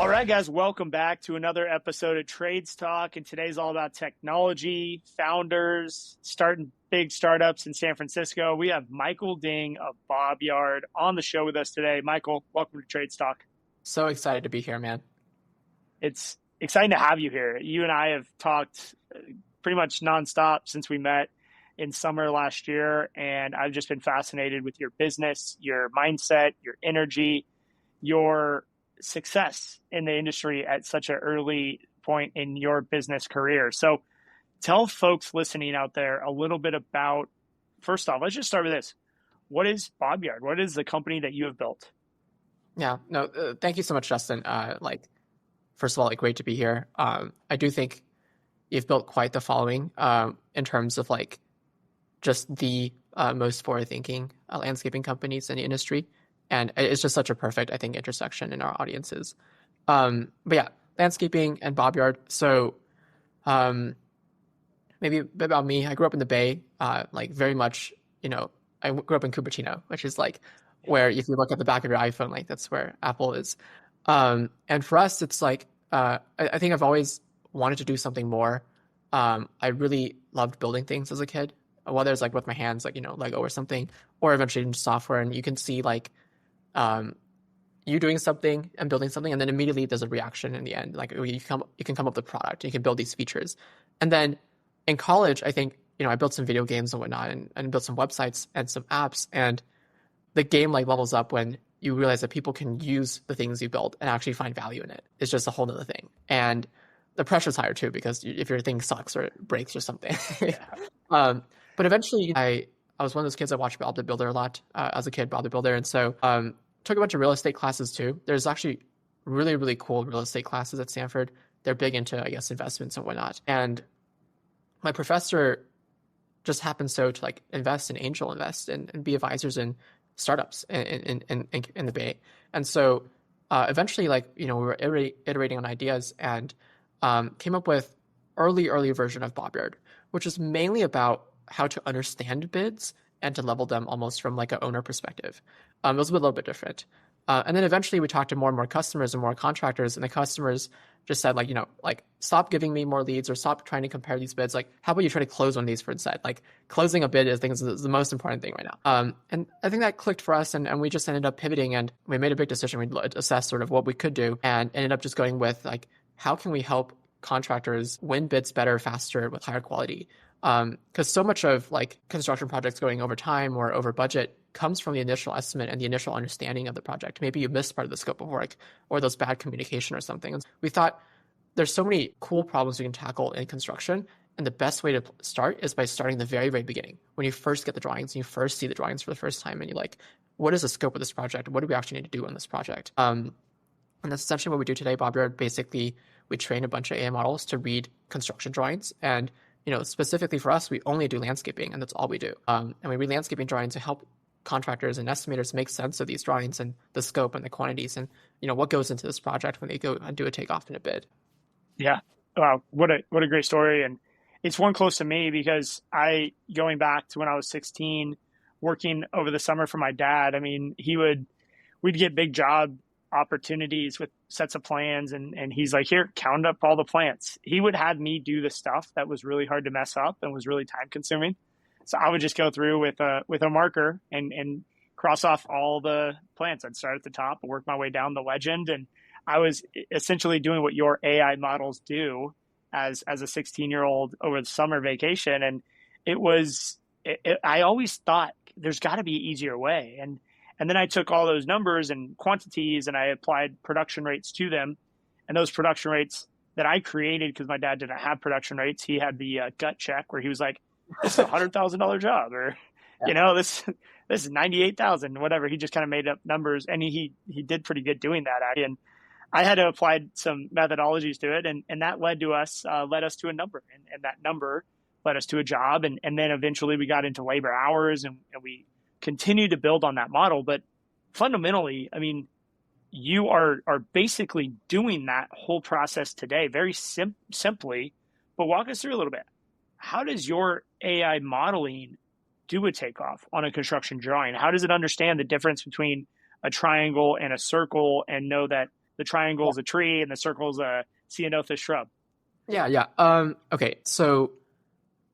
All right, guys, welcome back to another episode of Trades Talk. And today's all about technology, founders, starting big startups in San Francisco. We have Michael Ding of BobYard on the show with us today. Michael, welcome to Trades Talk. So excited to be here, man. It's exciting to have you here. You and I have talked pretty much nonstop since we met in summer last year. And I've just been fascinated with your business, your mindset, your energy, your success in the industry at such an early point in your business career. So tell folks listening out there a little bit about, first off, let's just start with this. What is BobYard? What is the company that you have built? Yeah, no, thank you so much, Justin. First of all, great to be here. I do think you've built quite the following in terms of just the most forward-thinking landscaping companies in the industry. And it's just such a perfect, I think, intersection in our audiences. But yeah, landscaping and BobYard. So maybe a bit about me. I grew up in the Bay, very much, I grew up in Cupertino, which is where if you look at the back of your iPhone, that's where Apple is. And for us, it's I think I've always wanted to do something more. I really loved building things as a kid, whether it's with my hands, Lego or something, or eventually in software. And you can see you doing something and building something, and then immediately there's a reaction in the end. You can come up with a product, you can build these features. And then in college, I think, I built some video games and whatnot, and built some websites and some apps. And the game levels up when you realize that people can use the things you built and actually find value in it. It's just a whole nother thing. And the pressure's higher too, because if your thing sucks or it breaks or something. But eventually I was one of those kids that watched Bob the Builder a lot as a kid, Bob the Builder. And so took a bunch of real estate classes too. There's actually really, really cool real estate classes at Stanford. They're big into, I guess, investments and whatnot. And my professor just happened to invest and angel invest and be advisors in startups in the Bay. And so eventually, we were iterating on ideas and came up with early version of BobYard, which is mainly about how to understand bids and to level them almost from an owner perspective. It was a little bit different. And then eventually we talked to more and more customers and more contractors, and the customers just said, stop giving me more leads or stop trying to compare these bids. How about you try to close one of these for instead? Closing a bid, I think, is the most important thing right now. And I think that clicked for us, and we just ended up pivoting, and we made a big decision. We assessed sort of what we could do and ended up just going with, how can we help contractors win bids better, faster, with higher quality? Because so much of construction projects going over time or over budget comes from the initial estimate and the initial understanding of the project. Maybe you missed part of the scope of work or those bad communication or something. And we thought there's so many cool problems we can tackle in construction. And the best way to start is by starting the very, very beginning. When you first get the drawings and you first see the drawings for the first time and you're what is the scope of this project? What do we actually need to do on this project? And that's essentially what we do today, BobYard. Basically, we train a bunch of AI models to read construction drawings. And specifically for us, we only do landscaping, and that's all we do. And we read landscaping drawings to help contractors and estimators make sense of these drawings and the scope and the quantities and, what goes into this project when they go and do a takeoff and a bid. Yeah. Wow. What a great story. And it's one close to me because going back to when I was 16, working over the summer for my dad, we'd get big job opportunities with sets of plans, and he's like, here, count up all the plants. He would have me do the stuff that was really hard to mess up and was really time consuming. So I would just go through with a marker and cross off all the plants. I'd start at the top and work my way down the legend. And I was essentially doing what your AI models do as a 16-year-old over the summer vacation. And I always thought there's got to be an easier way. And then I took all those numbers and quantities and I applied production rates to them. And those production rates that I created, because my dad didn't have production rates, he had the gut check where he was like, this is a $100,000 job, or, this is 98,000, whatever. He just kind of made up numbers, and he did pretty good doing that. And I had to apply some methodologies to it, and that led us to a number, and that number led us to a job. And then eventually we got into labor hours, and we continue to build on that model. But fundamentally, you are basically doing that whole process today very simply. But walk us through a little bit. How does your AI modeling do a takeoff on a construction drawing? How does it understand the difference between a triangle and a circle and know that the triangle is a tree and the circle is a ceanothus shrub. Yeah. Okay. So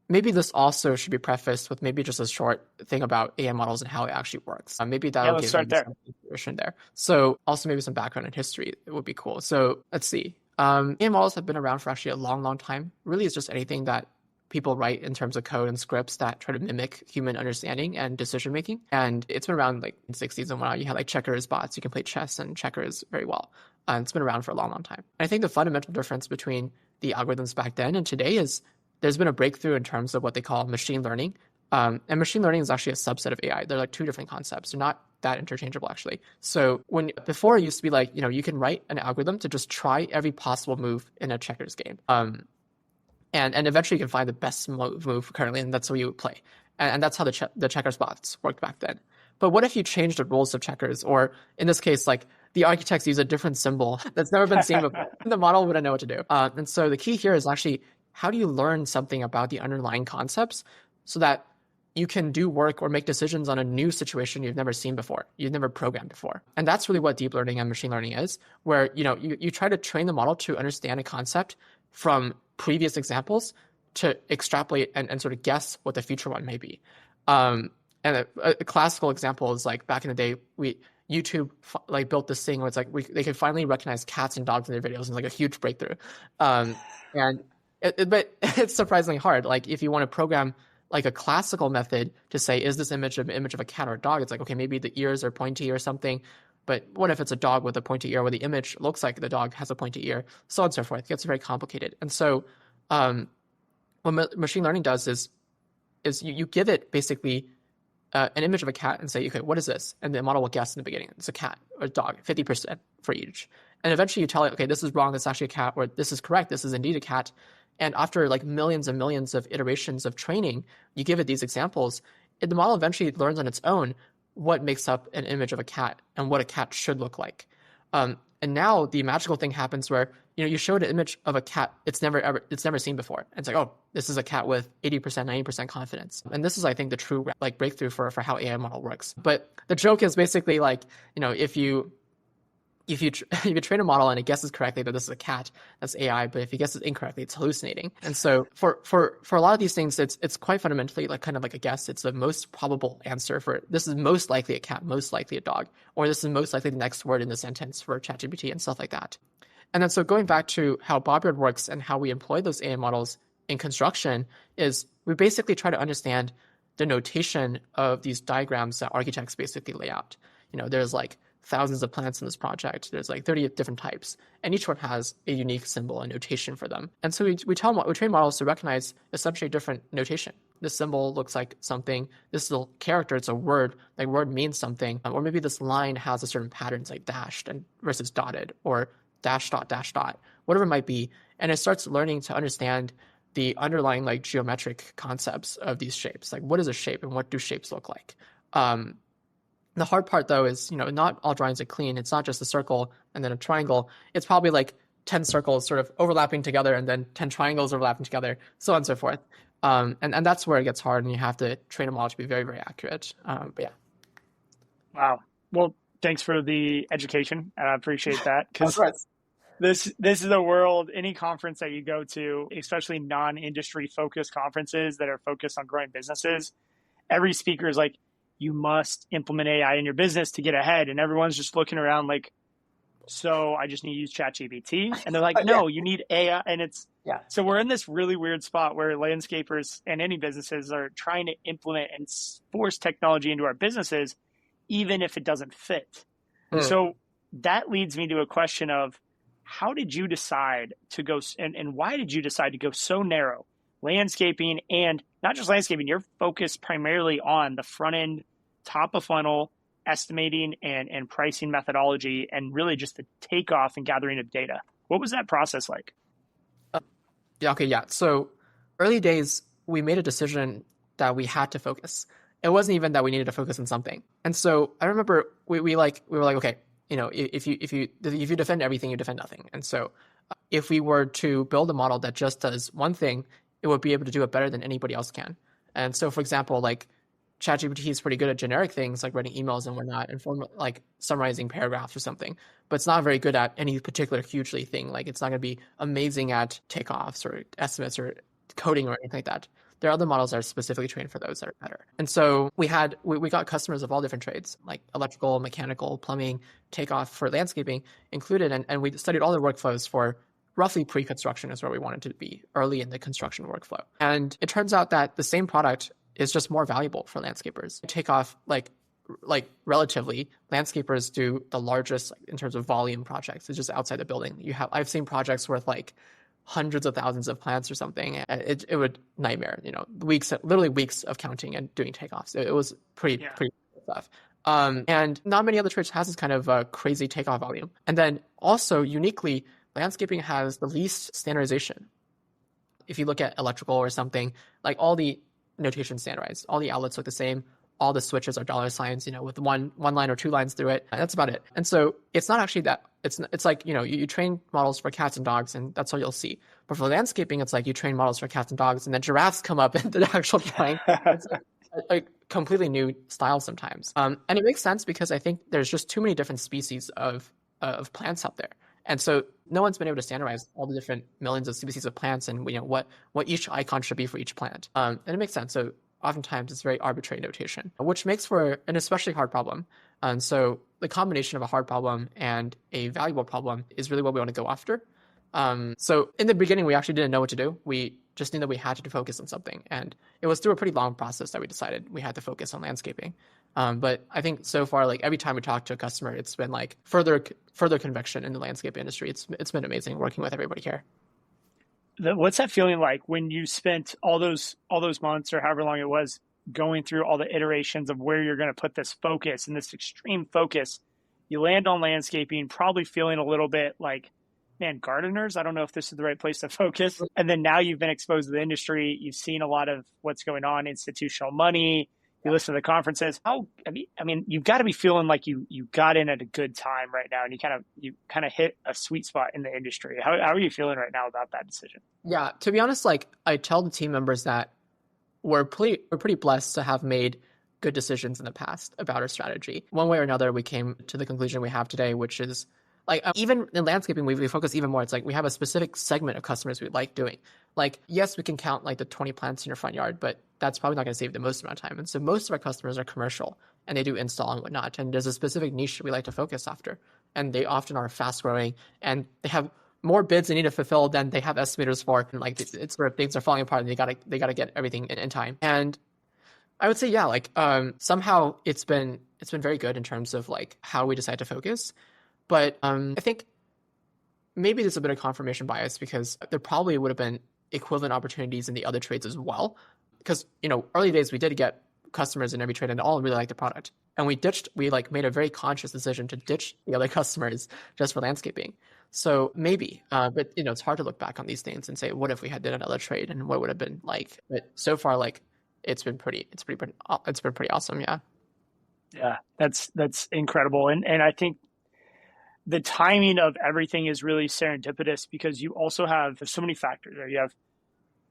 maybe this also should be prefaced with maybe just a short thing about AI models and how it actually works. Maybe Yeah, that'll let's give start maybe there. some information there. So also maybe some background and history would be cool. So let's see. AI models have been around for actually a long, long time. Really, it's just anything that people write in terms of code and scripts that try to mimic human understanding and decision making. And it's been around like in the 60s and whatnot. You had like checkers bots. You can play chess and checkers very well. And it's been around for a long, long time. And I think the fundamental difference between the algorithms back then and today is there's been a breakthrough in terms of what they call machine learning. And machine learning is actually a subset of AI. They're like two different concepts. They're not that interchangeable, actually. So when before it used to be like, you can write an algorithm to just try every possible move in a checkers game. And eventually you can find the best move currently, and that's what you would play. And that's how the checkers bots worked back then. But what if you change the rules of checkers, or in this case, like the architects use a different symbol that's never been seen before? The model wouldn't know what to do. And so the key here is actually how do you learn something about the underlying concepts so that you can do work or make decisions on a new situation you've never seen before, you've never programmed before. And that's really what deep learning and machine learning is, where you try to train the model to understand a concept from previous examples to extrapolate and sort of guess what the future one may be. And a classical example is like back in the day, YouTube like built this thing where it's like they could finally recognize cats and dogs in their videos, and like a huge breakthrough. But it's surprisingly hard. Like if you want to program like a classical method to say, is this image an image of a cat or a dog? It's like, okay, maybe the ears are pointy or something. But what if it's a dog with a pointy ear where the image looks like the dog has a pointy ear, so on and so forth. It gets very complicated. And so what machine learning does is you give it basically an image of a cat and say, okay, what is this? And the model will guess in the beginning. It's a cat or a dog, 50% for each. And eventually you tell it, okay, this is wrong, this is actually a cat, or this is correct, this is indeed a cat. And after like millions and millions of iterations of training, you give it these examples, the model eventually learns on its own what makes up an image of a cat and what a cat should look like. And now the magical thing happens where you show it an image of a cat it's never seen before. And it's like, oh, this is a cat with 80%, 90% confidence. And this is, I think, the true like breakthrough for how AI model works. But the joke is basically like, if you train a model and it guesses correctly that this is a cat, that's AI. But if it guesses incorrectly, it's hallucinating. And so for a lot of these things, it's quite fundamentally like kind of like a guess. It's the most probable answer for this is most likely a cat, most likely a dog, or this is most likely the next word in the sentence for ChatGPT and stuff like that. And then so going back to how BobYard works and how we employ those AI models in construction is we basically try to understand the notation of these diagrams that architects basically lay out. There's like thousands of plants in this project. There's like 30 different types, and each one has a unique symbol and notation for them. And so we train models to recognize essentially different notation. This symbol looks like something. This little character, it's a word. Like word means something. Or maybe this line has a certain pattern. It's like dashed and versus dotted, or dash dot, whatever it might be. And it starts learning to understand the underlying like geometric concepts of these shapes. Like what is a shape and what do shapes look like? The hard part, though, is, not all drawings are clean. It's not just a circle and then a triangle. It's probably like 10 circles sort of overlapping together and then 10 triangles overlapping together, so on and so forth. And that's where it gets hard, and you have to train a model to be very, very accurate. But yeah. Wow. Well, thanks for the education. I appreciate that. Of course. This is a world, any conference that you go to, especially non-industry focused conferences that are focused on growing businesses, every speaker is like, you must implement AI in your business to get ahead. And everyone's just looking around like, so I just need to use ChatGPT. And they're like, no, you need AI. And so we're in this really weird spot where landscapers and any businesses are trying to implement and force technology into our businesses, even if it doesn't fit. So that leads me to a question of how did you decide to go and why did you decide to go so narrow? Landscaping, and not just landscaping, you're focused primarily on the front end, top of funnel, estimating and pricing methodology, and really just the takeoff and gathering of data. What was that process like? So early days, we made a decision that we had to focus. It wasn't even that we needed to focus on something. And so I remember we were like, okay, if you defend everything, you defend nothing. And so if we were to build a model that just does one thing, it would be able to do it better than anybody else can. And so, for example, like ChatGPT is pretty good at generic things like writing emails and whatnot and like summarizing paragraphs or something, but it's not very good at any particular hugely thing. Like it's not going to be amazing at takeoffs or estimates or coding or anything like that. There are other models that are specifically trained for those that are better. And so we got customers of all different trades, like electrical, mechanical, plumbing, takeoff for landscaping included. And we studied all their workflows for roughly pre-construction is where we wanted to be, early in the construction workflow. And it turns out that the same product is just more valuable for landscapers. Takeoff, like relatively, landscapers do the largest in terms of volume projects. It's just outside the building. I've seen projects worth like hundreds of thousands of plants or something. It would nightmare, literally weeks of counting and doing takeoffs. It was pretty stuff. And not many other trades has this kind of crazy takeoff volume. And then also uniquely, landscaping has the least standardization. If you look at electrical or something, like all the notation standardized, all the outlets look the same, all the switches are dollar signs, with one line or two lines through it. And that's about it. And so it's not actually that. It's like, you train models for cats and dogs, and that's all you'll see. But for landscaping, it's like you train models for cats and dogs, and then giraffes come up in the actual drawing. It's a completely new style sometimes. And it makes sense because I think there's just too many different species of plants out there. And so no one's been able to standardize all the different millions of species of plants and what each icon should be for each plant. And it makes sense. So oftentimes it's very arbitrary notation, which makes for an especially hard problem. And so the combination of a hard problem and a valuable problem is really what we want to go after. So in the beginning, we actually didn't know what to do. We just knew that we had to focus on something. And it was through a pretty long process that we decided we had to focus on landscaping. But I think so far, like every time we talk to a customer, it's been like further conviction in the landscape industry. It's been amazing working with everybody here. What's that feeling like when you spent all those months or however long it was going through all the iterations of where you're going to put this focus and this extreme focus? You land on landscaping, probably feeling a little bit like, man, gardeners, I don't know if this is the right place to focus. And then now you've been exposed to the industry. You've seen a lot of what's going on, institutional money. You listen to the conferences. I mean, you've got to be feeling like you got in at a good time right now, and you kind of hit a sweet spot in the industry. How are you feeling right now about that decision? Yeah, to be honest, like I tell the team members that we're pretty blessed to have made good decisions in the past about our strategy. One way or another, we came to the conclusion we have today, which is like even in landscaping, we focus even more. It's like we have a specific segment of customers we like doing. Like, yes, we can count like the 20 plants in your front yard, but that's probably not going to save the most amount of time. And so most of our customers are commercial and they do install and whatnot. And there's a specific niche we like to focus after. And they often are fast growing and they have more bids they need to fulfill than they have estimators for. And like it's where things are falling apart and they gotta get everything in time. And I would say, yeah, like somehow it's been very good in terms of like how we decide to focus. But I think maybe there's a bit of confirmation bias because there probably would have been equivalent opportunities in the other trades as well. Because, early days we did get customers in every trade and all really liked the product. And we made a very conscious decision to ditch the other customers just for landscaping. So maybe, but it's hard to look back on these things and say, what if we had did another trade and what would have been like? But so far, like it's been pretty awesome. Yeah. Yeah, that's incredible. And I think the timing of everything is really serendipitous because you also have, there's so many factors there. You have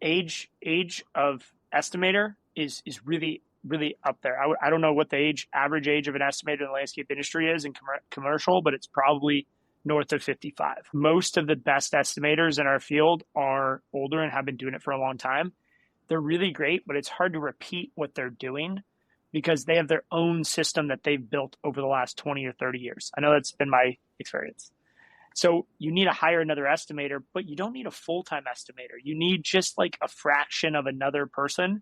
age of estimator is really, really up there. I don't know what the average age of an estimator in the landscape industry is in commercial, but it's probably north of 55. Most of the best estimators in our field are older and have been doing it for a long time. They're really great, but it's hard to repeat what they're doing because they have their own system that they've built over the last 20 or 30 years. I know that's been my experience. So you need to hire another estimator, but you don't need a full-time estimator. You need just like a fraction of another person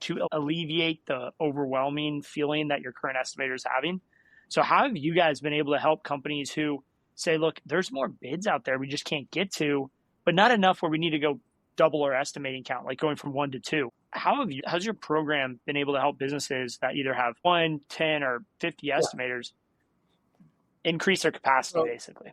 to alleviate the overwhelming feeling that your current estimator is having. So how have you guys been able to help companies who say, look, there's more bids out there we just can't get to, but not enough where we need to go double our estimating count, like going from 1 to 2. How's your program been able to help businesses that either have 1, 10, or 50 estimators increase their capacity, basically?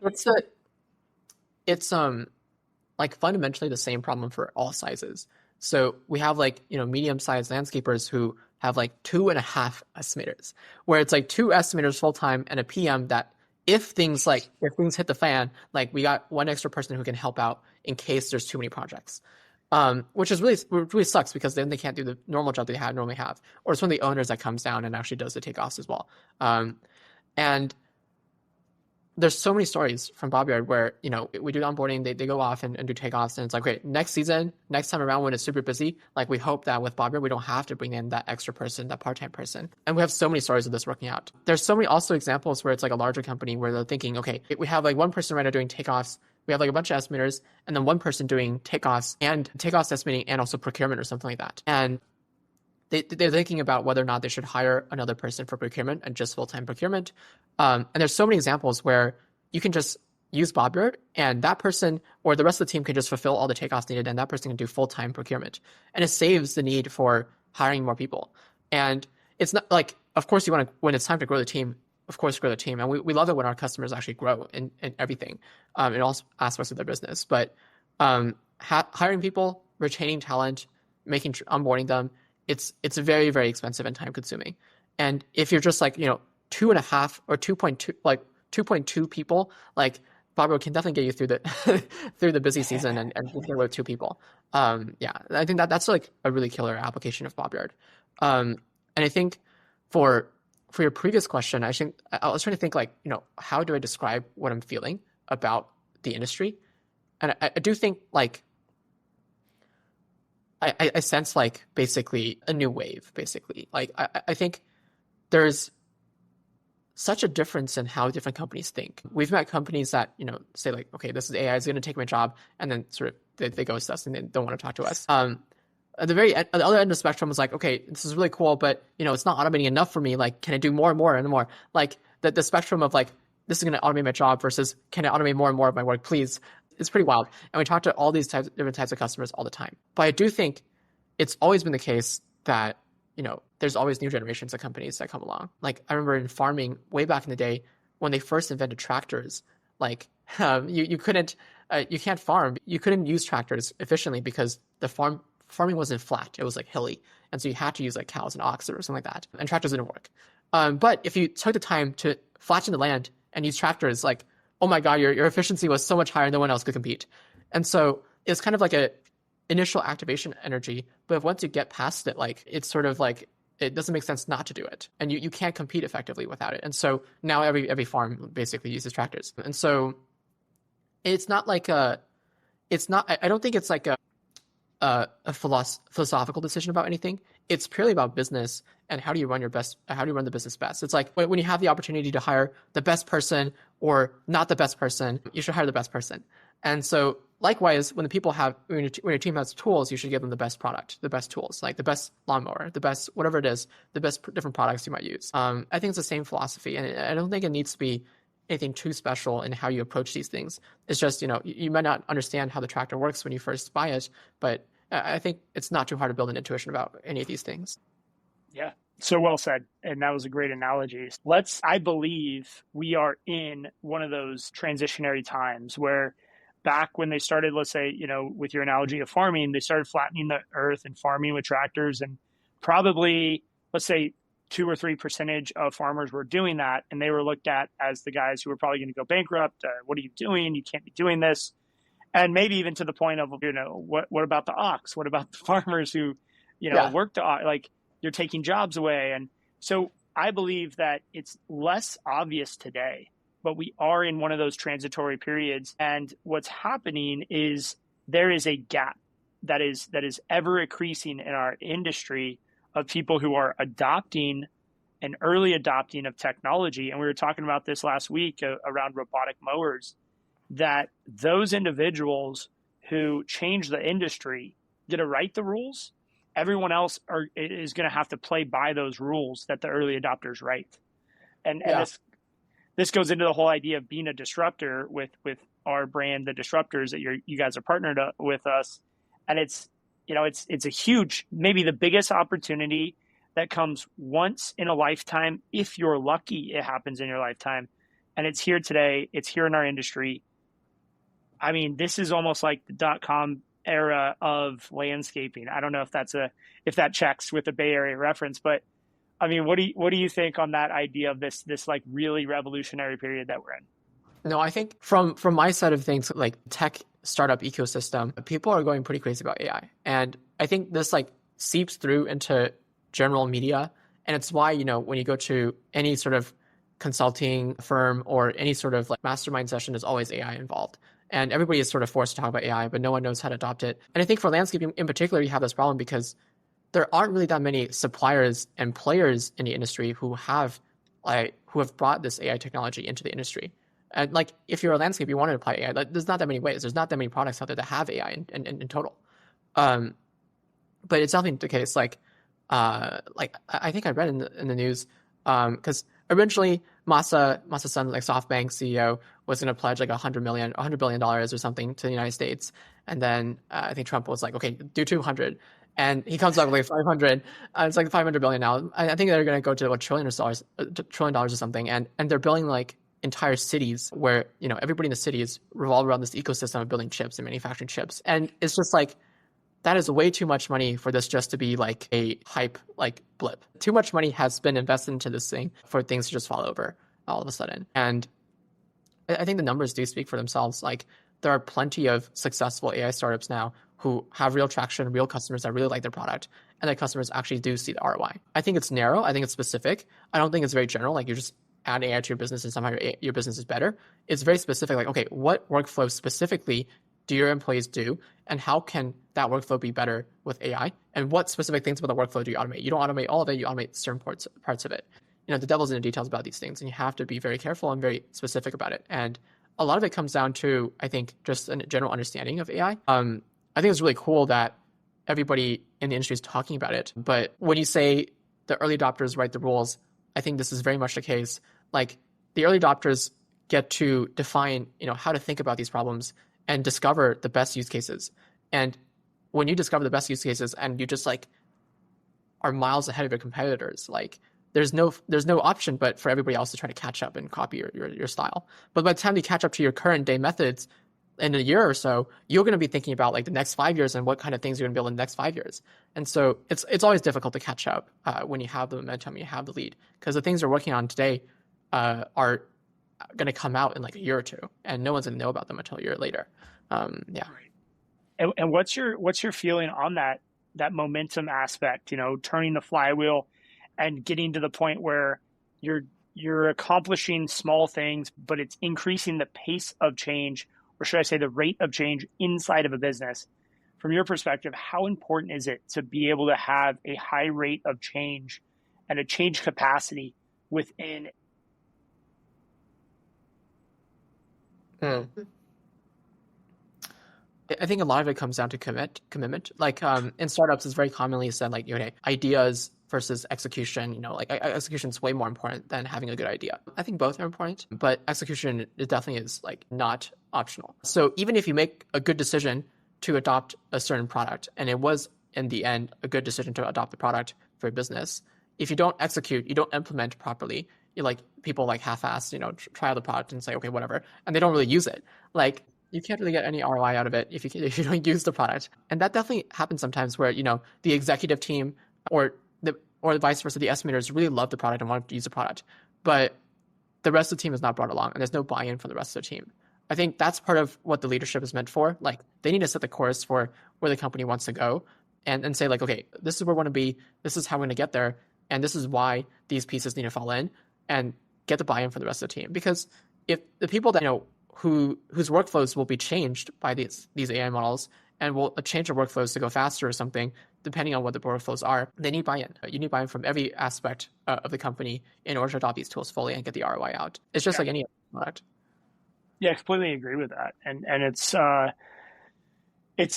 It's like fundamentally the same problem for all sizes. So we have like, medium-sized landscapers who have like 2.5 estimators, where it's like 2 estimators full-time and a PM that if things hit the fan, like we got one extra person who can help out in case there's too many projects. which is really sucks because then they can't do the normal job they normally have, or it's one of the owners that comes down and actually does the takeoffs as well. And there's so many stories from BobYard where, we do onboarding, they go off and do takeoffs, and it's like, great, next time around when it's super busy, like we hope that with BobYard, we don't have to bring in that extra person, that part-time person. And we have so many stories of this working out. There's so many also examples where it's like a larger company where they're thinking, okay, we have like one person right now doing takeoffs, we have like a bunch of estimators, and then one person doing takeoffs estimating and also procurement or something like that. And they're thinking about whether or not they should hire another person for procurement and just full-time procurement. And there's so many examples where you can just use BobYard and that person or the rest of the team can just fulfill all the takeoffs needed, and that person can do full-time procurement. And it saves the need for hiring more people. And it's not like, of course, you want to, when it's time to grow the team, of course, grow the team. And we love it when our customers actually grow in everything, in all aspects of their business. But hiring people, retaining talent, onboarding them, it's very, very expensive and time consuming. And if you're just like, 2.5 or 2.2, like 2.2 people, like BobYard can definitely get you through the through the busy season and get with 2 people. Yeah, I think that's like a really killer application of BobYard. And I think for your previous question, I was trying to think like, how do I describe what I'm feeling about the industry? And I do think like I sense like basically a new wave, basically. Like I think there's such a difference in how different companies think. We've met companies that, say like, okay, this is AI is going to take my job, and then sort of they ghost us and they don't want to talk to us. At the other end of the spectrum was like, okay, this is really cool, but it's not automating enough for me. Like, can I do more and more and more? Like the spectrum of like, this is going to automate my job versus can I automate more and more of my work, please? It's pretty wild. And we talk to all these different types of customers all the time. But I do think it's always been the case that, there's always new generations of companies that come along. Like I remember in farming way back in the day when they first invented tractors, like you can't farm. You couldn't use tractors efficiently because the farming wasn't flat. It was like hilly. And so you had to use like cows and oxen or something like that. And tractors didn't work. But if you took the time to flatten the land and use tractors, like, oh my God, your efficiency was so much higher, no one else could compete. And so it's kind of like a initial activation energy, but once you get past it, like it's sort of like it doesn't make sense not to do it, and you can't compete effectively without it. And so now every farm basically uses tractors, and so it's not like I don't think it's like a philosophical decision about anything. It's purely about business and how do you run the business best. It's like when you have the opportunity to hire the best person or not the best person, you should hire the best person. And so likewise, when your team has tools, you should give them the best product, the best tools, like the best lawnmower, the best whatever it is, the best different products you might use. I think it's the same philosophy, and I don't think it needs to be anything too special in how you approach these things. It's just, you might not understand how the tractor works when you first buy it, but I think it's not too hard to build an intuition about any of these things. Yeah, so well said. And that was a great analogy. I believe we are in one of those transitionary times where back when they started, let's say, with your analogy of farming, they started flattening the earth and farming with tractors, and probably, let's say, 2 or 3% of farmers were doing that, and they were looked at as the guys who were probably going to go bankrupt. What are you doing? You can't be doing this. And maybe even to the point of, what about the ox? What about the farmers who, work the ox? Like, you're taking jobs away. And so I believe that it's less obvious today, but we are in one of those transitory periods. And what's happening is there is a gap that is ever increasing in our industry of people who are adopting and early adopting of technology. And we were talking about this last week around robotic mowers, that those individuals who change the industry get to write the rules. Everyone else is going to have to play by those rules that the early adopters write. And this goes into the whole idea of being a disruptor with our brand, the Disruptors, that you guys are partnered with us. And it's a huge, maybe the biggest opportunity that comes once in a lifetime. If you're lucky, it happens in your lifetime. And it's here today. It's here in our industry. I mean, this is almost like the .com era of landscaping. I don't know if that checks with the Bay Area reference, but I mean, what do you think on that idea of this like really revolutionary period that we're in? No, I think from my side of things, like tech startup ecosystem, people are going pretty crazy about AI. And I think this like seeps through into general media. And it's why, when you go to any sort of consulting firm or any sort of like mastermind session, there's always AI involved. And everybody is sort of forced to talk about AI, but no one knows how to adopt it. And I think for landscaping in particular, you have this problem because there aren't really that many suppliers and players in the industry who have brought this AI technology into the industry. And like, if you're a landscape, you want to apply AI, there's not that many ways. There's not that many products out there that have AI in total. But it's definitely the case. Like I think I read in the news, because originally Masa's son, like SoftBank CEO, was going to pledge like $100 billion or something to the United States, and then I think Trump was like, okay, do 200, and he comes up with like 500. It's like 500 billion now. I think they're going to go to $1 trillion or something, and they're building like entire cities where everybody in the cities revolve around this ecosystem of building chips and manufacturing chips, and it's just like, that is way too much money for this just to be like a hype like blip. Too much money has been invested into this thing for things to just fall over all of a sudden. And I think the numbers do speak for themselves. Like, there are plenty of successful AI startups now who have real traction, real customers that really like their product, and that customers actually do see the ROI. I think it's narrow. I think it's specific. I don't think it's very general. Like, you just add AI to your business and somehow your business is better. It's very specific. Like, okay, what workflow specifically do your employees do, and how can that workflow be better with AI? And what specific things about the workflow do you automate? You don't automate all of it, you automate certain parts of it. The devil's in the details about these things, and you have to be very careful and very specific about it. And a lot of it comes down to, I think, just a general understanding of AI. I think it's really cool that everybody in the industry is talking about it. But when you say the early adopters write the rules, I think this is very much the case. Like, the early adopters get to define, how to think about these problems and discover the best use cases. And when you discover the best use cases and you just like are miles ahead of your competitors, like there's no option but for everybody else to try to catch up and copy your style. But by the time you catch up to your current day methods in a year or so, you're going to be thinking about like the next 5 years and what kind of things you're going to build in the next 5 years. And so it's always difficult to catch up when you have the momentum, you have the lead, because the things you're working on today are going to come out in like a year or two, and no one's going to know about them until a year later. Yeah. And what's your feeling on that momentum aspect? Turning the flywheel and getting to the point where you're accomplishing small things, but it's increasing the pace of change, or should I say the rate of change inside of a business. From your perspective, how important is it to be able to have a high rate of change and a change capacity within? I think a lot of it comes down to commitment. Like, in startups, it's very commonly said, like, ideas versus execution. Like, execution is way more important than having a good idea. I think both are important, but execution, it definitely is like not optional. So even if you make a good decision to adopt a certain product, and it was in the end a good decision to adopt the product for a business, if you don't execute, you don't implement properly, people like half-ass, try out the product and say, okay, whatever, and they don't really use it. Like, you can't really get any ROI out of it if you don't use the product. And that definitely happens sometimes where, the executive team or vice versa, the estimators really love the product and want to use the product, but the rest of the team is not brought along and there's no buy-in from the rest of the team. I think that's part of what the leadership is meant for. Like, they need to set the course for where the company wants to go and say, like, okay, this is where we want to be, this is how we're going to get there, and this is why these pieces need to fall in, and get the buy-in from the rest of the team. Because if the people that whose workflows will be changed by these AI models and will change their workflows to go faster or something, depending on what the workflows are, they need buy-in. You need buy-in from every aspect of the company in order to adopt these tools fully and get the ROI out. It's just like any other product. Yeah, I completely agree with that. And it's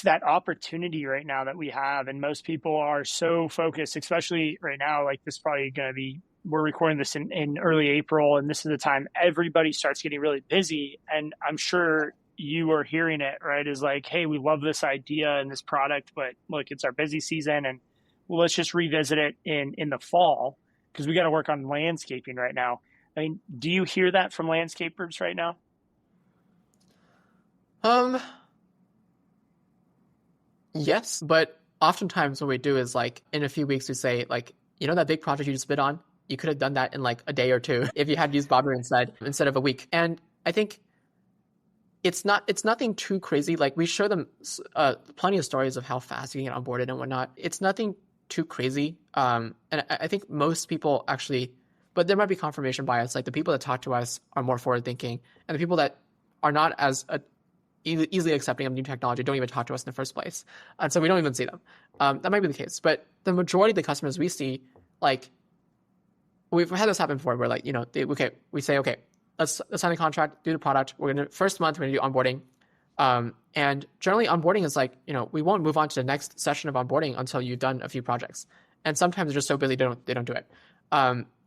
that opportunity right now that we have, and most people are so focused, especially right now. Like, this is probably going to be, we're recording this in early April, and this is the time everybody starts getting really busy. And I'm sure you are hearing it, right? Is like, hey, we love this idea and this product, but look, it's our busy season, and well, let's just revisit it in the fall because we got to work on landscaping right now. I mean, do you hear that from landscapers right now? Yes, but oftentimes what we do is, like, in a few weeks we say, like, that big project you just bid on, you could have done that in like a day or two if you had used BobYard instead of a week. And I think it's nothing too crazy. Like we show them plenty of stories of how fast you can get onboarded and whatnot. It's nothing too crazy. And I think most people actually, but there might be confirmation bias. Like the people that talk to us are more forward thinking, and the people that are not as easily accepting of new technology don't even talk to us in the first place, and so we don't even see them. That might be the case, but the majority of the customers we see, like we've had this happen before, where like we say okay, let's sign a contract, do the product. We're gonna first month we're gonna do onboarding, and generally onboarding is like we won't move on to the next session of onboarding until you've done a few projects, and sometimes they're just so busy they don't do it.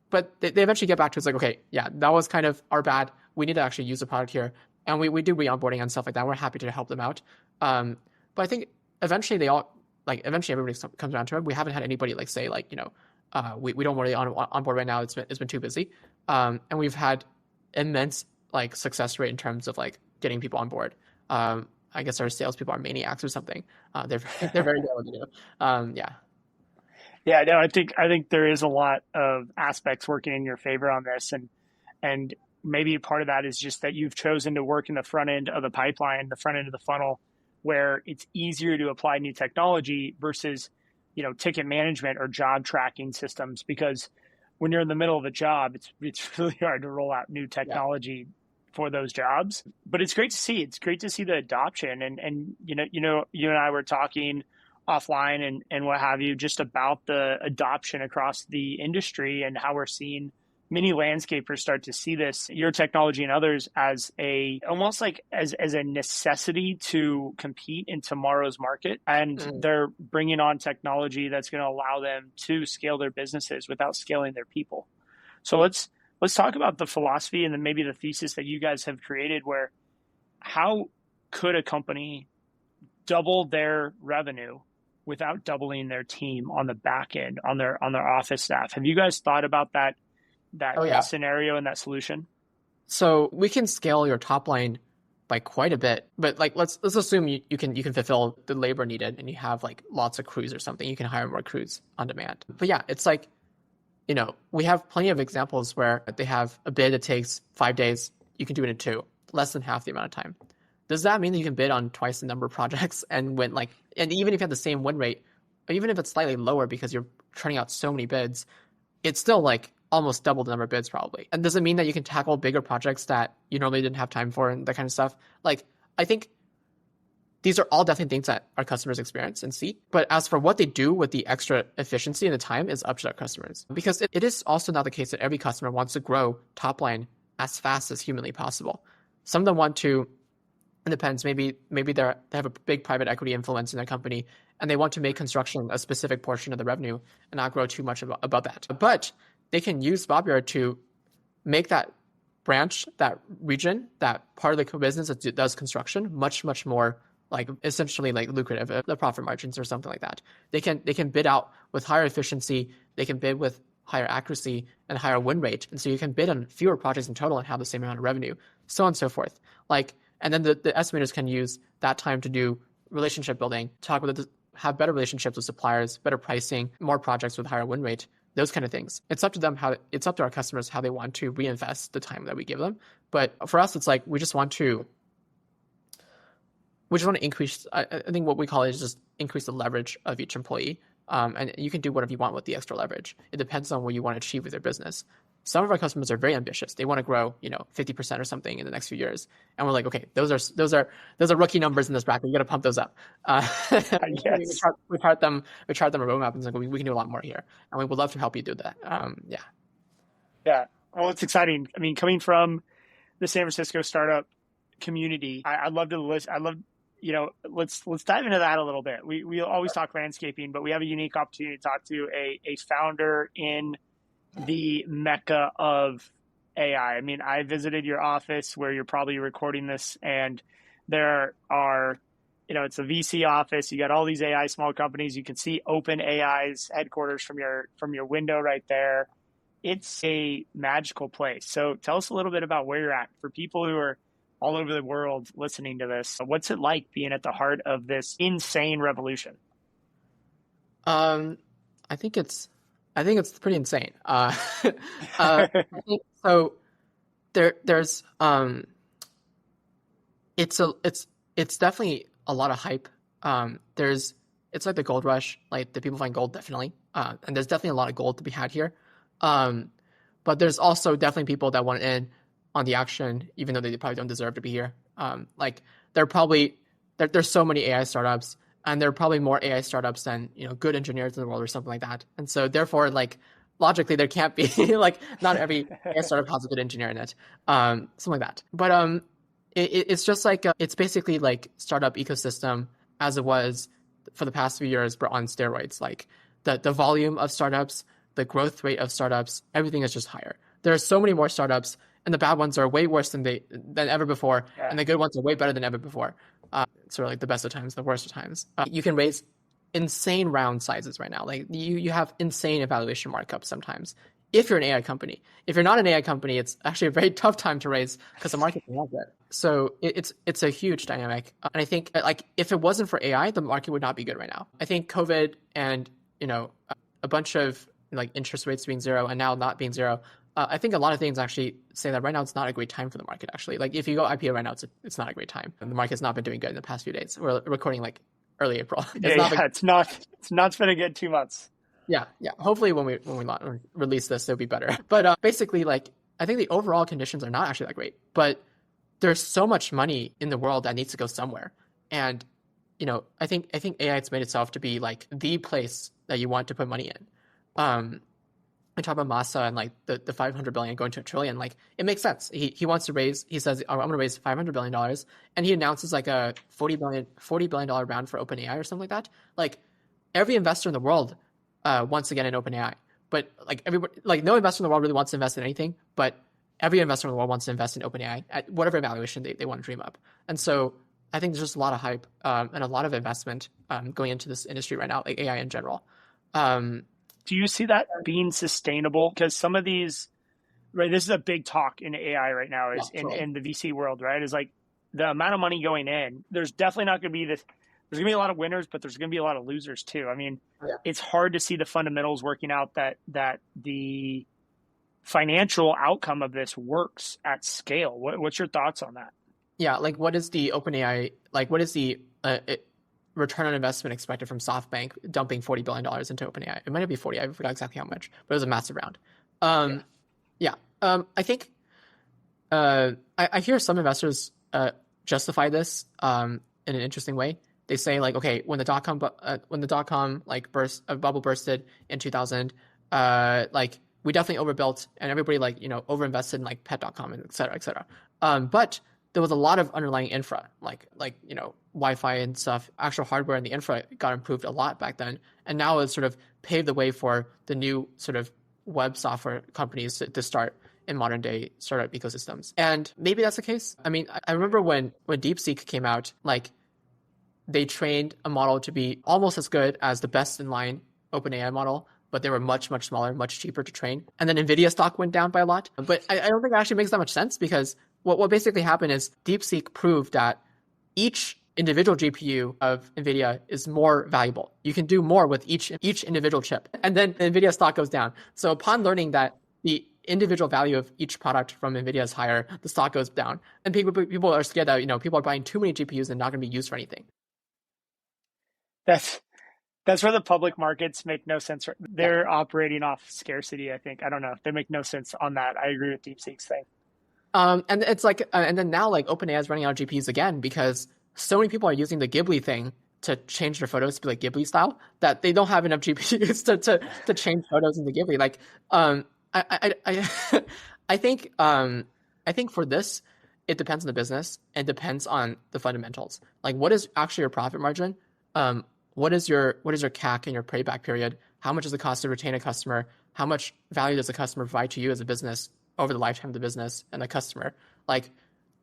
But they eventually get back to us like, okay, yeah, that was kind of our bad. We need to actually use the product here. And we do re-onboarding and stuff like that. We're happy to help them out. But I think eventually eventually everybody comes around to it. We haven't had anybody like say like, we don't want to on board right now. It's been too busy. And we've had immense like success rate in terms of like getting people on board. I guess our salespeople are maniacs or something. They're very good at what they do. Yeah. Yeah, no, I think there is a lot of aspects working in your favor on this, and maybe part of that is just that you've chosen to work in the front end of the pipeline, the front end of the funnel, where it's easier to apply new technology versus, ticket management or job tracking systems. Because when you're in the middle of a job, it's really hard to roll out new Yeah. technology for those jobs. But it's great to see. It's great to see the adoption, and you and I were talking offline and what have you, just about the adoption across the industry and how we're seeing many landscapers start to see this, your technology and others, as almost like as a necessity to compete in tomorrow's market. And Mm. they're bringing on technology that's going to allow them to scale their businesses without scaling their people. So let's talk about the philosophy and then maybe the thesis that you guys have created, where how could a company double their revenue without doubling their team on the back end, on their office staff? Have you guys thought about that Oh yeah. scenario and that solution? So we can scale your top line by quite a bit, but like let's assume you can fulfill the labor needed and you have like lots of crews or something. You can hire more crews on demand. But yeah, it's like, we have plenty of examples where they have a bid that takes 5 days. You can do it in 2, less than half the amount of time. Does that mean that you can bid on twice the number of projects and win and even if you have the same win rate, or even if it's slightly lower because you're turning out so many bids, it's still like almost double the number of bids probably. And does it mean that you can tackle bigger projects that you normally didn't have time for and that kind of stuff? Like, I think these are all definitely things that our customers experience and see. But as for what they do with the extra efficiency and the time is up to our customers. Because it is also not the case that every customer wants to grow top line as fast as humanly possible. Some of them want to, it depends, maybe they have a big private equity influence in their company and they want to make construction a specific portion of the revenue and not grow too much above that. But they can use BobYard to make that branch, that region, that part of the business that does construction much, much more like essentially like lucrative, the profit margins or something like that. They can bid out with higher efficiency. They can bid with higher accuracy and higher win rate. And so you can bid on fewer projects in total and have the same amount of revenue, so on and so forth. And then the estimators can use that time to do relationship building, have better relationships with suppliers, better pricing, more projects with higher win rate, those kind of things. It's up to them it's up to our customers how they want to reinvest the time that we give them. But for us, it's like we just want to increase. I think what we call it is just increase the leverage of each employee. And you can do whatever you want with the extra leverage. It depends on what you want to achieve with your business. Some of our customers are very ambitious. They want to grow, 50% or something in the next few years. And we're like, okay, those are rookie numbers in this bracket. You got to pump those up. Yes. We chart them a roadmap and it's like, we can do a lot more here. And we would love to help you do that. Yeah. Yeah. Well, it's exciting. I mean, coming from the San Francisco startup community, I'd love to list. I love, let's dive into that a little bit. We always talk landscaping, but we have a unique opportunity to talk to a founder in the mecca of AI. I mean, I visited your office where you're probably recording this, and there are, it's a VC office. You got all these AI small companies. You can see OpenAI's headquarters from your window right there. It's a magical place. So tell us a little bit about where you're at for people who are all over the world listening to this. What's it like being at the heart of this insane revolution? I think it's pretty insane. I think so. There's It's definitely a lot of hype. There's it's like the gold rush, like the people find gold definitely, and there's definitely a lot of gold to be had here. Um, but there's also definitely people that want in on the action, even though they probably don't deserve to be here. Like there are probably there's so many AI startups, and there are probably more AI startups than good engineers in the world or something like that. And so therefore, like logically, there can't be like not every AI startup has a good engineer in it, something like that. But it's just like it's basically like startup ecosystem as it was for the past few years, but on steroids. Like the volume of startups, the growth rate of startups, everything is just higher. There are so many more startups, and the bad ones are way worse than ever before, Yeah. and the good ones are way better than ever before. Sort of like the best of times, the worst of times. You can raise insane round sizes right now. Like you have insane evaluation markups sometimes. If you're an AI company, if you're not an AI company, it's actually a very tough time to raise because the market loves it. So it's a huge dynamic, and I think like if it wasn't for AI, the market would not be good right now. I think COVID and a bunch of like interest rates being zero and now not being zero. I think a lot of things actually say that right now it's not a great time for the market. Actually, like if you go IPO right now, it's not a great time. And the market's not been doing good in the past few days. We're recording like early April. It's not been a good 2 months. Yeah. Hopefully, when we release this, it'll be better. But basically, like I think the overall conditions are not actually that great. But there's so much money in the world that needs to go somewhere, and I think AI has made itself to be like the place that you want to put money in. I talk about Massa and like the 500 billion going to a trillion. Like it makes sense. He wants to raise. He says, "I'm going to raise $500 billion," and he announces like a $40 billion round for OpenAI or something like that. Like every investor in the world wants to get in OpenAI, but like everybody, like no investor in the world really wants to invest in anything, but every investor in the world wants to invest in OpenAI at whatever valuation they want to dream up. And so I think there's just a lot of hype and a lot of investment going into this industry right now, like AI in general. Do you see that being sustainable? Because some of these, right, this is a big talk in AI right now, is in the VC world, right? Is like the amount of money going in, there's definitely not going to be this, there's going to be a lot of winners, but there's going to be a lot of losers too. I mean, it's hard to see the fundamentals working out that the financial outcome of this works at scale. What's your thoughts on that? Yeah, like what is the OpenAI, like what is the return on investment expected from SoftBank dumping $40 billion into OpenAI? It might not be 40, I forgot exactly how much, but it was a massive round. I think I hear some investors justify this in an interesting way. They say like, okay, when the dot-com like bubble bursted in 2000, like we definitely overbuilt and everybody like overinvested in like pet.com and et cetera, et cetera. But there was a lot of underlying infra, like Wi-Fi and stuff. Actual hardware and the infra got improved a lot back then, and now it's sort of paved the way for the new sort of web software companies to start in modern day startup ecosystems. And maybe that's the case. I mean, I remember when DeepSeek came out, like they trained a model to be almost as good as the best in line OpenAI model, but they were much, much smaller, much cheaper to train. And then NVIDIA stock went down by a lot. But I don't think it actually makes that much sense, because what basically happened is DeepSeek proved that each individual GPU of NVIDIA is more valuable. You can do more with each individual chip. And then NVIDIA stock goes down. So upon learning that the individual value of each product from NVIDIA is higher, the stock goes down. And people are scared that people are buying too many GPUs and not going to be used for anything. That's where the public markets make no sense. They're operating off scarcity, I think. I don't know. They make no sense on that. I agree with DeepSeek's thing. And it's like, and then now like OpenAI is running out of GPUs again because so many people are using the Ghibli thing to change their photos to be like Ghibli style that they don't have enough GPUs to change photos in the Ghibli. Like, I think for this, it depends on the business. It depends on the fundamentals. Like, what is actually your profit margin? What is your CAC and your payback period? How much does it cost to retain a customer? How much value does the customer provide to you as a business over the lifetime of the business and the customer? Like,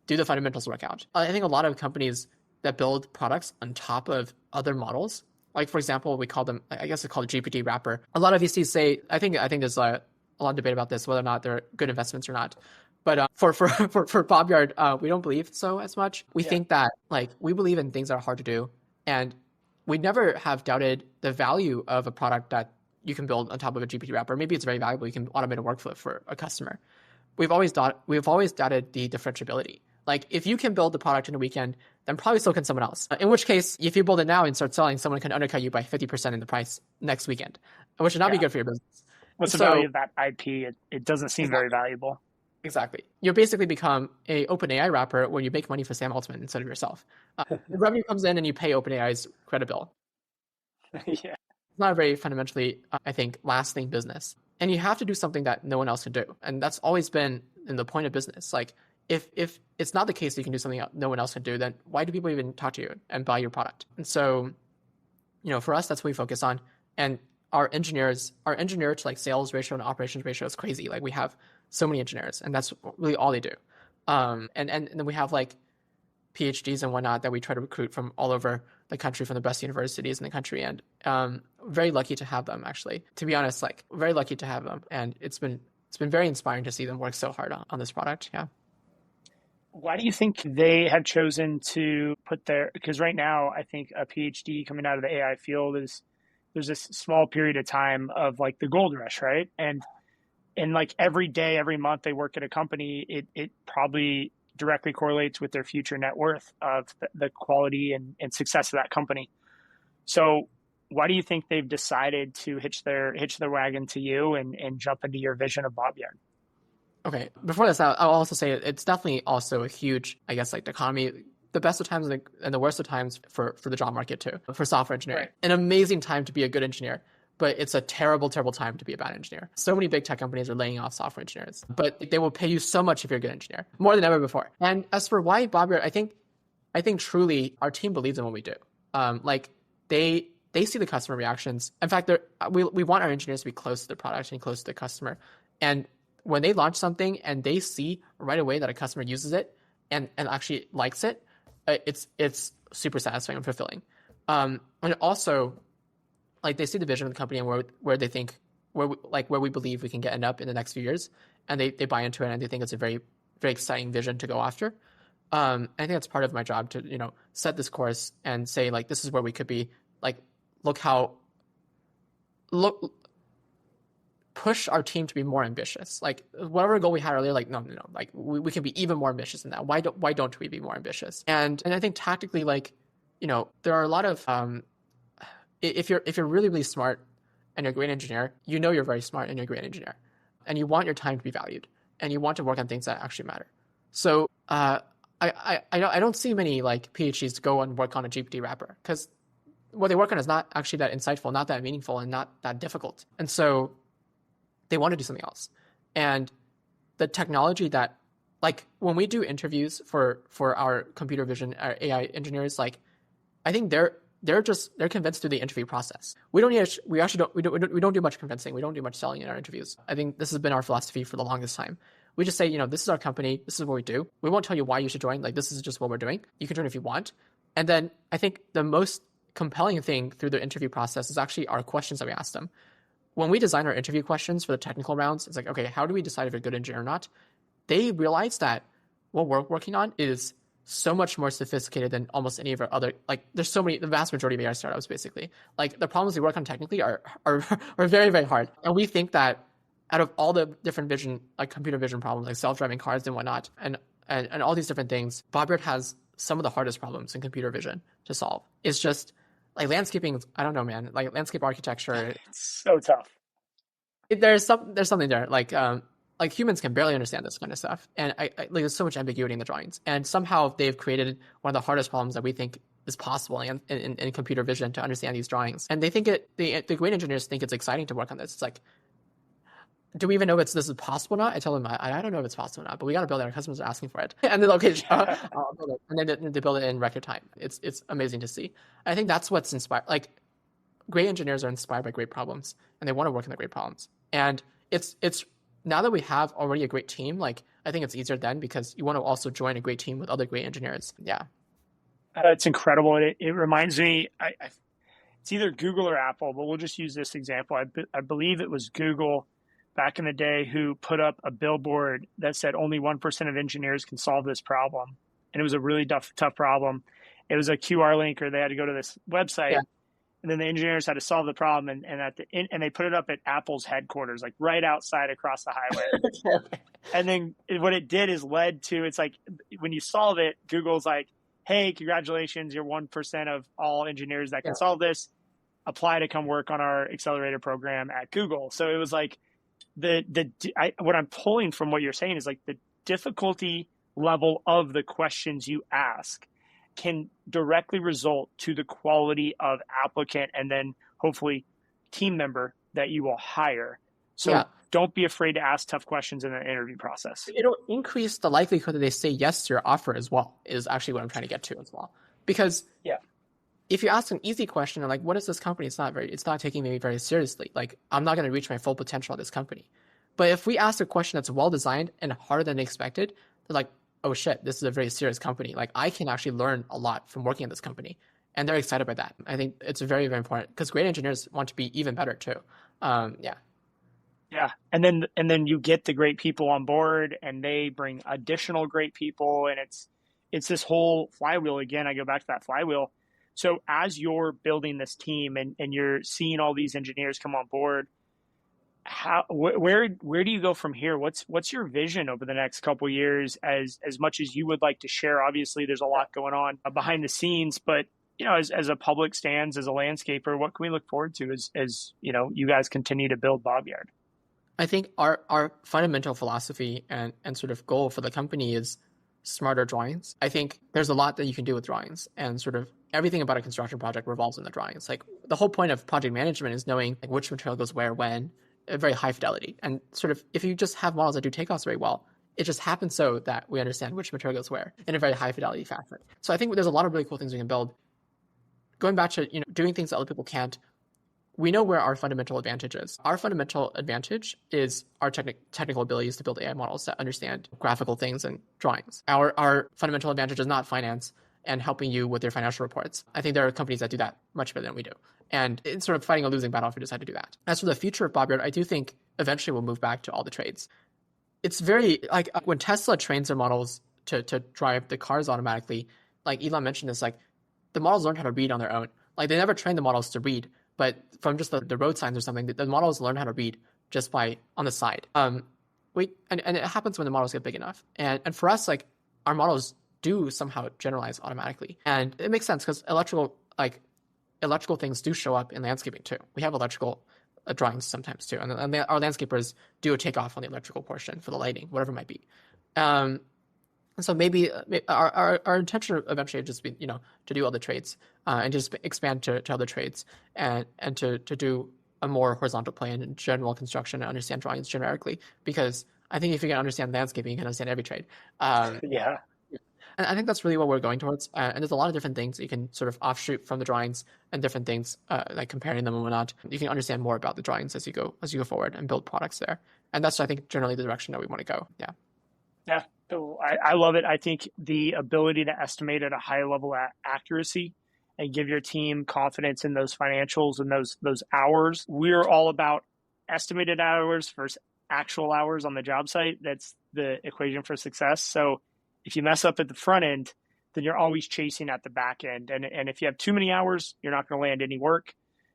do the fundamentals work out? I think a lot of companies that build products on top of other models, like for example, we call them, I guess it's called a GPT wrapper. A lot of VCs say, I think there's a lot of debate about this, whether or not they're good investments or not. But for BobYard, we don't believe so as much. We think that like we believe in things that are hard to do, and we never have doubted the value of a product that you can build on top of a GPT wrapper. Maybe it's very valuable. You can automate a workflow for a customer. We've always doubted the differentiability Like if you can build the product in a weekend, then probably so can someone else. In which case, if you build it now and start selling, someone can undercut you by 50% in the price next weekend, which would not be Yeah. good for your business. What's the value So of that IP? It doesn't seem very exactly, valuable. exactly. You basically become a OpenAI wrapper where you make money for Sam Altman instead of yourself. The revenue comes in and you pay OpenAI's credit bill. Yeah. It's not a very fundamentally, I think, lasting business. And you have to do something that no one else can do. And that's always been in the point of business. Like if it's not the case that you can do something no one else can do, then why do people even talk to you and buy your product? And so, for us, that's what we focus on. And our engineer to like sales ratio and operations ratio is crazy. Like we have so many engineers, and that's really all they do. And then we have like PhDs and whatnot that we try to recruit from all over the country, from the best universities in the country, and very lucky to have them. Actually, to be honest, like very lucky to have them, and it's been very inspiring to see them work so hard on this product. Yeah. Why do you think they have chosen to put their, because right now I think a PhD coming out of the AI field is, there's this small period of time of like the gold rush, right? And like every day, every month they work at a company, it probably directly correlates with their future net worth of the quality and success of that company. So why do you think they've decided to hitch their wagon to you and jump into your vision of BobYard? Okay. Before this, I'll also say it's definitely also a huge, I guess, like the economy, the best of times and the worst of times for the job market too, for software engineering. Right. An amazing time to be a good engineer, but it's a terrible, terrible time to be a bad engineer. So many big tech companies are laying off software engineers, but they will pay you so much if you're a good engineer, more than ever before. And as for why BobYard, I think truly our team believes in what we do. Like they see the customer reactions. In fact, we want our engineers to be close to the product and close to the customer. And when they launch something and they see right away that a customer uses it and actually likes it, it's super satisfying and fulfilling. And also, like they see the vision of the company and where they think where we believe we can end up in the next few years, and they buy into it and they think it's a very very exciting vision to go after. I think that's part of my job to set this course and say like this is where we could be. Like look push our team to be more ambitious. Like whatever goal we had earlier, like no, like we can be even more ambitious than that. Why don't we be more ambitious? And I think tactically, like there are a lot of if you're really really smart and you're a great engineer, you're very smart and you're a great engineer, and you want your time to be valued, and you want to work on things that actually matter. So I don't see many like PhDs go and work on a GPT wrapper because what they work on is not actually that insightful, not that meaningful, and not that difficult. And so they want to do something else. And the technology that, like when we do interviews for our computer vision, our AI engineers, like I think they're convinced through the interview process. We don't do much convincing. We don't do much selling in our interviews. I think this has been our philosophy for the longest time. We just say, this is our company. This is what we do. We won't tell you why you should join. Like this is just what we're doing. You can join if you want. And then I think the most compelling thing through the interview process is actually our questions that we ask them. When we design our interview questions for the technical rounds, it's like, okay, how do we decide if you're a good engineer or not? They realize that what we're working on is so much more sophisticated than almost any of our other, like there's so many, the vast majority of AI startups basically. Like the problems we work on technically are very, very hard. And we think that out of all the different vision, like computer vision problems, like self-driving cars and whatnot, and all these different things, BobYard has some of the hardest problems in computer vision to solve. It's just like landscaping, I don't know, man. Like landscape architecture, It's so tough. there's something there. Like humans can barely understand this kind of stuff, and I like there's so much ambiguity in the drawings. And somehow they've created one of the hardest problems that we think is possible in computer vision to understand these drawings. And they think the great engineers think it's exciting to work on this. It's like, do we even know if this is possible or not? I tell them, I don't know if it's possible or not, but we got to build it. Our customers are asking for it. And they're like, okay, I'll build it. And then they build it in record time. It's amazing to see. I think that's what's inspired. Like, great engineers are inspired by great problems, and they want to work on the great problems. And it's now that we have already a great team, like, I think it's easier then because you want to also join a great team with other great engineers. Yeah. It's incredible. It reminds me, it's either Google or Apple, but we'll just use this example. I believe it was Google back in the day who put up a billboard that said only 1% of engineers can solve this problem. And it was a really tough problem. It was a QR link, or they had to go to this website, Yeah. and then the engineers had to solve the problem. And they put it up at Apple's headquarters, like right outside across the highway. And then what it did is led to, it's like when you solve it, Google's like, hey, congratulations, you're 1% of all engineers that can Yeah. solve this. Apply to come work on our accelerator program at Google. So it was like what I'm pulling from what you're saying is like the difficulty level of the questions you ask can directly result to the quality of applicant and then hopefully team member that you will hire. So Yeah. don't be afraid to ask tough questions in the interview process. It'll increase the likelihood that they say yes to your offer as well, is actually what I'm trying to get to as well. Because Yeah. if you ask an easy question, like, what is this company? It's not taking me very seriously. Like, I'm not going to reach my full potential at this company. But if we ask a question that's well designed and harder than expected, they're like, oh shit, this is a very serious company. Like, I can actually learn a lot from working at this company. And they're excited by that. I think it's very, very important because great engineers want to be even better too. Yeah. Yeah. And then you get the great people on board and they bring additional great people and it's this whole flywheel again. I go back to that flywheel. So as you're building this team and you're seeing all these engineers come on board, where do you go from here? What's your vision over the next couple of years as much as you would like to share? Obviously there's a lot going on behind the scenes, but as a public stands as a landscaper, what can we look forward to as you guys continue to build BobYard? I think our fundamental philosophy and sort of goal for the company is smarter drawings. I think there's a lot that you can do with drawings, and sort of everything about a construction project revolves in the drawings. Like the whole point of project management is knowing like which material goes where, when, at very high fidelity. And sort of if you just have models that do takeoffs very well, it just happens so that we understand which material goes where in a very high fidelity fashion. So I think there's a lot of really cool things we can build. Going back to doing things that other people can't, we know where our fundamental advantage is. Our fundamental advantage is our technical abilities to build AI models that understand graphical things and drawings. Our fundamental advantage is not finance and helping you with your financial reports. I think there are companies that do that much better than we do. And it's sort of fighting a losing battle if we decide to do that. As for the future of BobYard, I do think eventually we'll move back to all the trades. It's very, like when Tesla trains their models to drive the cars automatically, like Elon mentioned this, like the models learn how to read on their own. Like they never train the models to read, but from just the road signs or something, the models learn how to read just by on the side. And it happens when the models get big enough. And for us, like our models do somehow generalize automatically, and it makes sense because electrical things do show up in landscaping too. We have electrical drawings sometimes too, and our landscapers do a takeoff on the electrical portion for the lighting, whatever it might be. And so maybe our intention eventually would just be, to do all the trades and just expand to other trades and to do a more horizontal plan in general construction and understand drawings generically. Because I think if you can understand landscaping, you can understand every trade. Yeah. And I think that's really what we're going towards. And there's a lot of different things you can sort of offshoot from the drawings and different things like comparing them and whatnot. You can understand more about the drawings as you go forward and build products there. And that's, I think, generally the direction that we want to go. Yeah. Yeah. So I love it. I think the ability to estimate at a high level accuracy and give your team confidence in those financials and those hours. We're all about estimated hours versus actual hours on the job site. That's the equation for success. So if you mess up at the front end, then you're always chasing at the back end. And if you have too many hours, you're not going to land any work.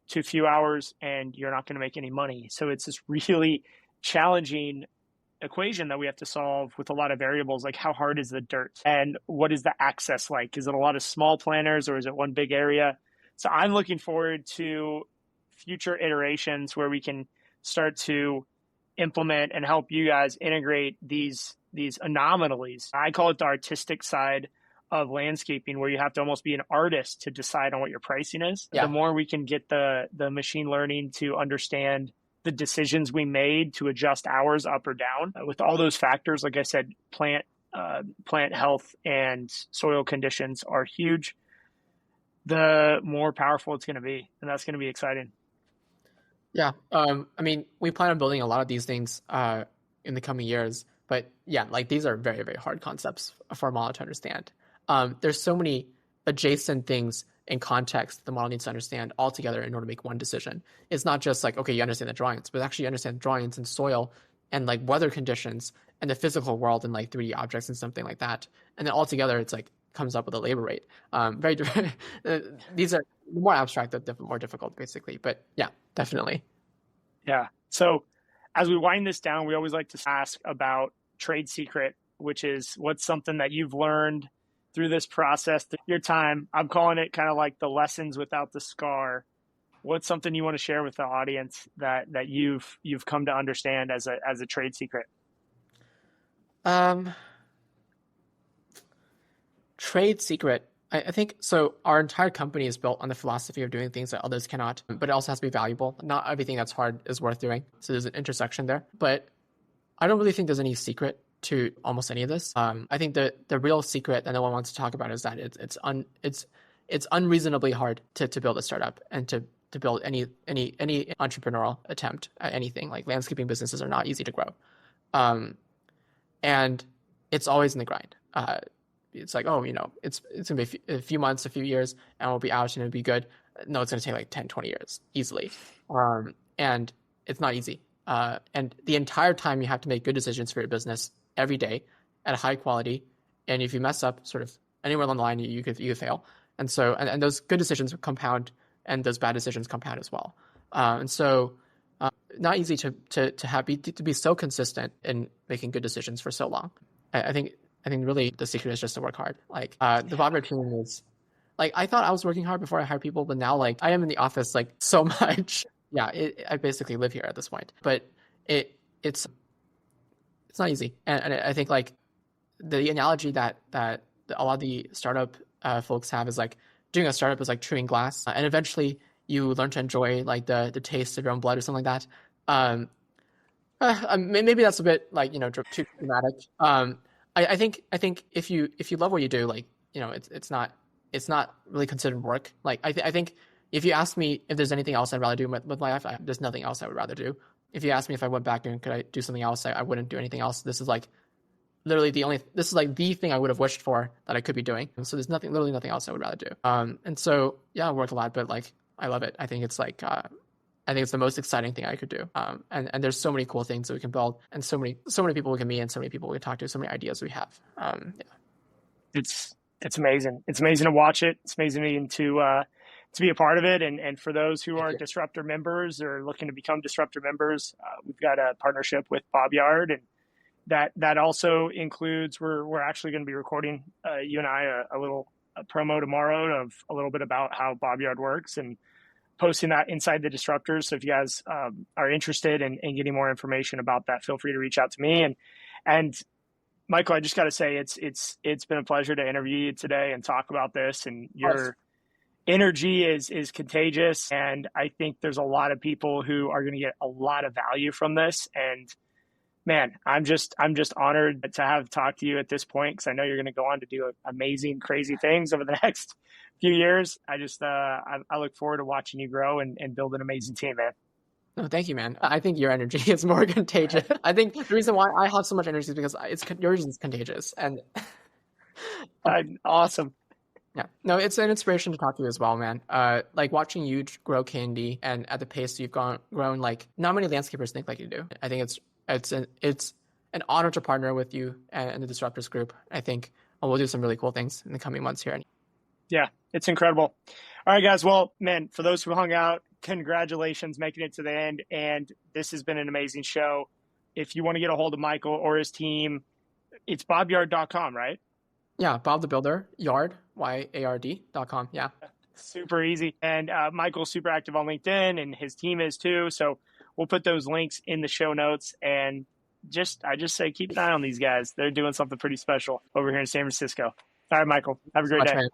Too few hours, and you're not going to make any money. So it's this really challenging equation that we have to solve with a lot of variables, like how hard is the dirt and what is the access like? Is it a lot of small planners or is it one big area? So I'm looking forward to future iterations where we can start to implement and help you guys integrate these anomalies. I call it the artistic side of landscaping, where you have to almost be an artist to decide on what your pricing is. Yeah. The more we can get the machine learning to understand the decisions we made to adjust hours up or down with all those factors, like I said, plant health and soil conditions are huge, the more powerful it's going to be. And that's going to be exciting. Yeah. I mean, we plan on building a lot of these things in the coming years, but yeah, like these are very, very hard concepts for a model to understand. There's so many adjacent things in context the model needs to understand altogether in order to make one decision. It's not just like, okay, you understand the drawings, but actually you understand drawings and soil and like weather conditions and the physical world and like 3D objects and something like that. And then altogether it's like comes up with a labor rate. Very different. These are more abstract, but more difficult basically. But yeah, definitely. Yeah. So as we wind this down, we always like to ask about trade secret, which is what's something that you've learned through this process, through your time. I'm calling it kind of like the lessons without the scar. What's something you want to share with the audience that you've come to understand as a trade secret? Um, Trade secret. I think so. Our entire company is built on the philosophy of doing things that others cannot, but it also has to be valuable. Not everything that's hard is worth doing. So there's an intersection there. But I don't really think there's any secret to almost any of this. I think the real secret that no one wants to talk about is that it's unreasonably hard to build a startup and to build any entrepreneurial attempt at anything. Like landscaping businesses are not easy to grow, and it's always in the grind. It's like, oh, it's gonna be a few months, a few years, and we'll be out and it'll be good. No, it's gonna take like 10, 20 years easily, and it's not easy. And the entire time you have to make good decisions for your business every day at a high quality. And if you mess up sort of anywhere along the line, you could fail. And so, and those good decisions compound and those bad decisions compound as well. And so not easy to be so consistent in making good decisions for so long. I think really the secret is just to work hard. Like the BobYard team is like, I thought I was working hard before I hired people, but now like I am in the office like so much. Yeah, I basically live here at this point, but it's not easy. And I think like the analogy that a lot of the startup folks have is like doing a startup is like chewing glass, and eventually you learn to enjoy like the taste of your own blood or something like that. Maybe that's a bit like too dramatic. I think if you love what you do, like it's not really considered work. Like I think if you ask me if there's anything else I'd rather do with my life, there's nothing else I would rather do. If you ask me if I went back and could I do something else, I wouldn't do anything else. This is like literally this is like the thing I would have wished for that I could be doing. And so there's literally nothing else I would rather do. And so yeah, I work a lot, but like I love it. I think it's like I think it's the most exciting thing I could do. And there's so many cool things that we can build, and so many people we can meet, and so many people we can talk to, so many ideas we have. Yeah. It's amazing. It's amazing to watch it. It's amazing to be a part of it. And for those who are Disruptor members or looking to become Disruptor members, we've got a partnership with BobYard, and that also includes we're actually going to be recording you and I a promo tomorrow of a little bit about how BobYard works and posting that inside the Disruptors. So if you guys are interested in getting more information about that, feel free to reach out to me. And Michael, I just got to say it's been a pleasure to interview you today and talk about this. And your energy is contagious, and I think there's a lot of people who are going to get a lot of value from this. And man, I'm just honored to have talked to you at this point, because I know you're going to go on to do amazing, crazy things over the next few years. I look forward to watching you grow and build an amazing team, man. No, thank you, man. I think your energy is more contagious. I think the reason why I have so much energy is because yours is contagious. And awesome. Yeah, no, it's an inspiration to talk to you as well, man. Like watching you grow Candy and at the pace you've grown, like not many landscapers think like you do. I think it's an honor to partner with you and the Disruptors group. I think we'll do some really cool things in the coming months here. Yeah, it's incredible. All right, guys. Well, man, for those who hung out, congratulations making it to the end. And this has been an amazing show. If you want to get a hold of Michael or his team, it's bobyard.com, right? Yeah, Bob the Builder, Yard, YARD.com. Yeah. Super easy. And Michael's super active on LinkedIn, and his team is too. So we'll put those links in the show notes. And I just say keep an eye on these guys. They're doing something pretty special over here in San Francisco. All right, Michael. Have a great day. Man.